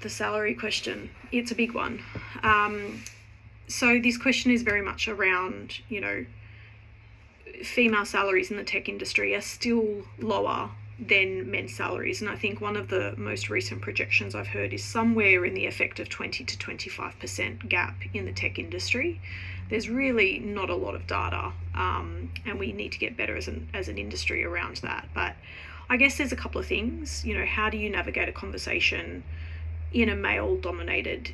the salary question. It's a big one. So this question is very much around, female salaries in the tech industry are still lower than men's salaries. And I think one of the most recent projections I've heard is somewhere in the effect of 20 to 25% gap in the tech industry. There's really not a lot of data, and we need to get better as an industry around that. But I guess there's a couple of things. How do you navigate a conversation in a male-dominated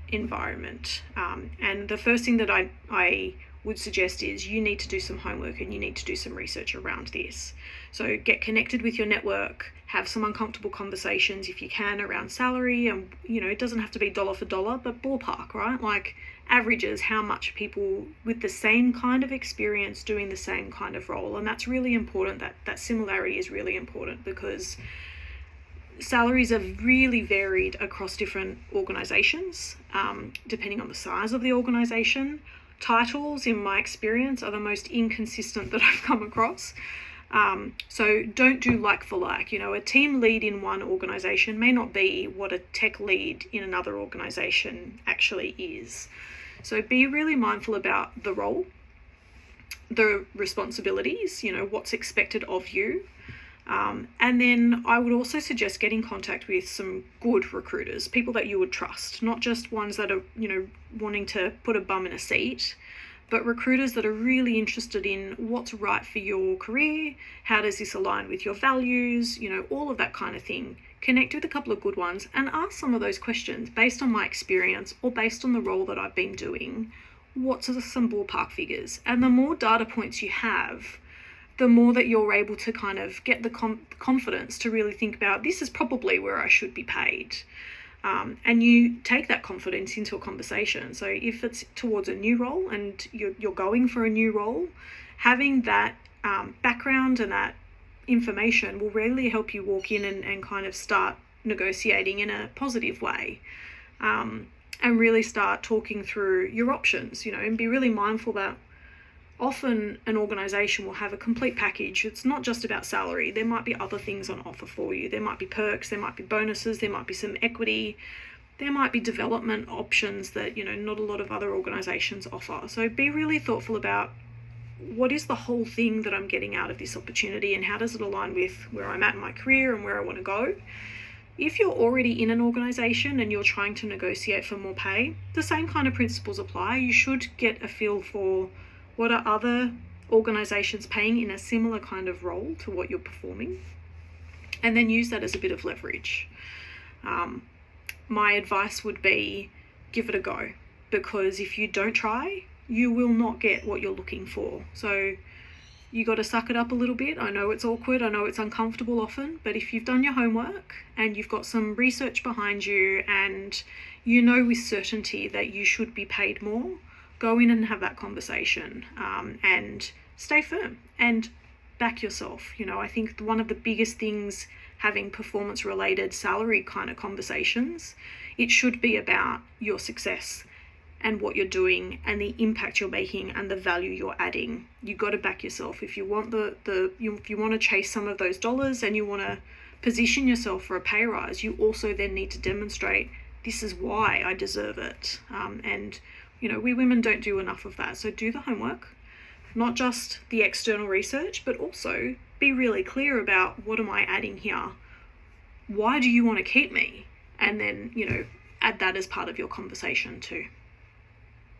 environment? And the first thing that I would suggest is you need to do some homework and you need to do some research around this. So get connected with your network, have some uncomfortable conversations if you can around salary, and it doesn't have to be dollar for dollar, but ballpark, right? Like averages, how much people with the same kind of experience doing the same kind of role. And that's really important. That similarity is really important, because salaries are really varied across different organizations, depending on the size of the organization. Titles, in my experience, are the most inconsistent that I've come across. So don't do like for like. A team lead in one organization may not be what a tech lead in another organization actually is. So be really mindful about the role, the responsibilities, what's expected of you. And then I would also suggest getting in contact with some good recruiters, people that you would trust, not just ones that are, wanting to put a bum in a seat, but recruiters that are really interested in what's right for your career, how does this align with your values, all of that kind of thing. Connect with a couple of good ones and ask some of those questions based on my experience or based on the role that I've been doing. What's some ballpark figures? And the more data points you have, the more that you're able to kind of get the confidence to really think about, this is probably where I should be paid. And you take that confidence into a conversation. So if it's towards a new role and you're going for a new role, having that background and that information will really help you walk in and kind of start negotiating in a positive way, and really start talking through your options, and be really mindful that often an organization will have a complete package. It's not just about salary. There might be other things on offer for you. There might be perks, there might be bonuses, there might be some equity, there might be development options that, not a lot of other organizations offer. So be really thoughtful about what is the whole thing that I'm getting out of this opportunity and how does it align with where I'm at in my career and where I want to go. If you're already in an organization and you're trying to negotiate for more pay, the same kind of principles apply. You should get a feel for what are other organizations paying in a similar kind of role to what you're performing, and then use that as a bit of leverage. My advice would be give it a go, because if you don't try, you will not get what you're looking for. So you got to suck it up a little bit. I know it's awkward, I know it's uncomfortable often, but if you've done your homework and you've got some research behind you and you know with certainty that you should be paid more, go in and have that conversation, and stay firm and back yourself. I think one of the biggest things having performance related salary kind of conversations, it should be about your success and what you're doing and the impact you're making and the value you're adding. You got to back yourself. If you want if you want to chase some of those dollars and you want to position yourself for a pay rise, you also then need to demonstrate, this is why I deserve it. And we women don't do enough of that. So do the homework, not just the external research, but also be really clear about, what am I adding here? Why do you want to keep me? And then, add that as part of your conversation too.